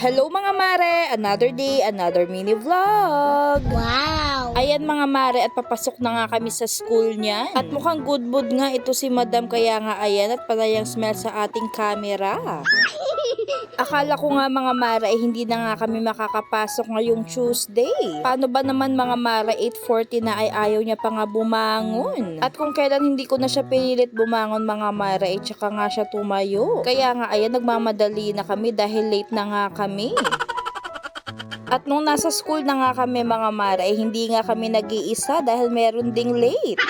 Hello mga mare! Another day, another mini vlog! Wow! Ayan mga mare at papasok na nga kami sa school niya. At mukhang good mood nga ito si madam kaya nga ayan at panayang smell sa ating camera. Akala ko nga mga mare ay hindi na nga kami makakapasok ngayong Tuesday. Paano ba naman mga mare 8:40 na ay ayaw niya pa nga bumangon. At kung kailan hindi ko na siya pinilit bumangon mga mare ay tsaka nga siya tumayo. Kaya nga ayan nagmamadali na kami dahil late na nga kami. At nung nasa school na nga kami mga mare ay hindi nga kami nag-iisa dahil meron ding late.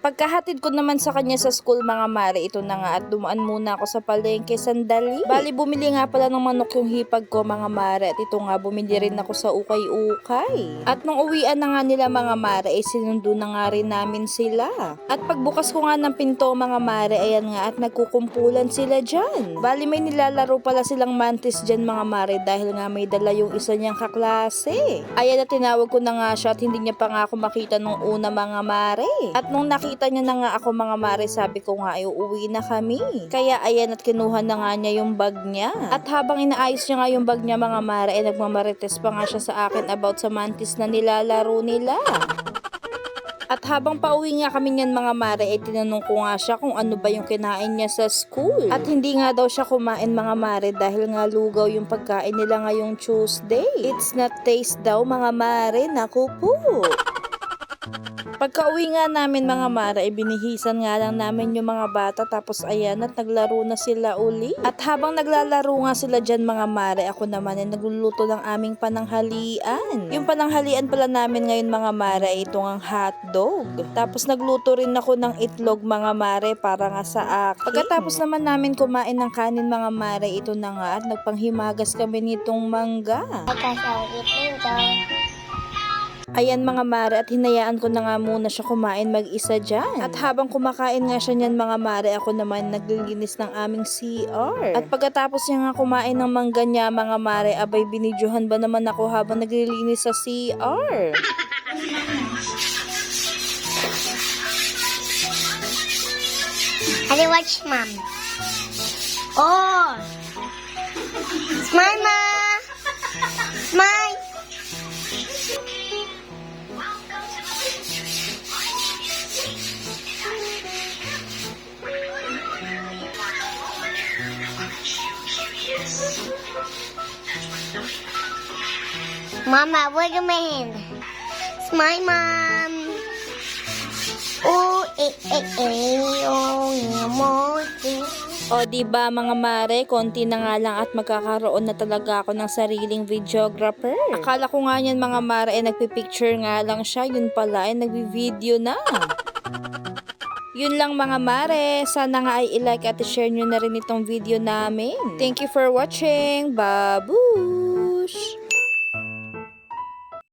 Pagkahatid ko naman sa kanya sa school mga mare, ito na nga at dumaan muna ako sa palengke sandali. Bali bumili nga pala ng manok yung hipag ko mga mare at ito nga bumili rin ako sa ukay-ukay. At nung uwian na nga nila mga mare ay sinundo na nga rin namin sila. At pagbukas ko nga ng pinto mga mare, ayan nga at nagkukumpulan sila dyan. Bali may nilalaro pala silang mantis dyan mga mare dahil nga may dala yung isa niyang kaklase. Ayan na tinawag ko na nga siya at hindi niya pa nga ako makita nung una mga mare. At nung nakita niya na nga ako mga mare, sabi ko nga ay uuwi na kami. Kaya ayan at kinuha na nga niya yung bag niya. At habang inaayos niya nga yung bag niya mga mare, ay nagmamarites pa nga siya sa akin about sa mantis na nilalaro nila. At habang pauwi nga kami niyan mga mare, ay tinanong ko nga siya kung ano ba yung kinain niya sa school. At hindi nga daw siya kumain mga mare dahil nga lugaw yung pagkain nila ngayong Tuesday. It's not taste daw mga mare, naku po. Pagka-uwi nga namin mga mare, binihisan nga lang namin yung mga bata tapos ayan at naglaro na sila uli. At habang naglalaro nga sila dyan mga mare, ako naman ay nagluluto ng aming pananghalian. Yung pananghalian pala namin ngayon mga mare ay itong ang hotdog. Tapos nagluto rin ako ng itlog mga mare para nga sa akin. Pagkatapos naman namin kumain ng kanin mga mare, ito na nga at nagpanghimagas kami nitong mangga. Ayan mga mare at hinayaan ko na nga muna siya kumain mag-isa dyan. At habang kumakain nga siya niyan mga mare, ako naman naglilinis ng aming CR. At pagkatapos niya nga kumain ng mangga niya mga mare, abay binidyohan ba naman ako habang naglilinis sa CR. Have you watched Mom? Oh! Smile, Ma! Smile! Mama, wait a minute. Smile, Mom. Oh, O diba mga mare, konti na nga lang at magkakaroon na talaga ako ng sariling videographer. Akala ko nga yan mga mare ay nagpipicture nga lang siya, yun pala ay nagvi-video na. Yun lang mga mare, sana nga ay i-like at i-share nyo na rin itong video namin. Thank you for watching, babu!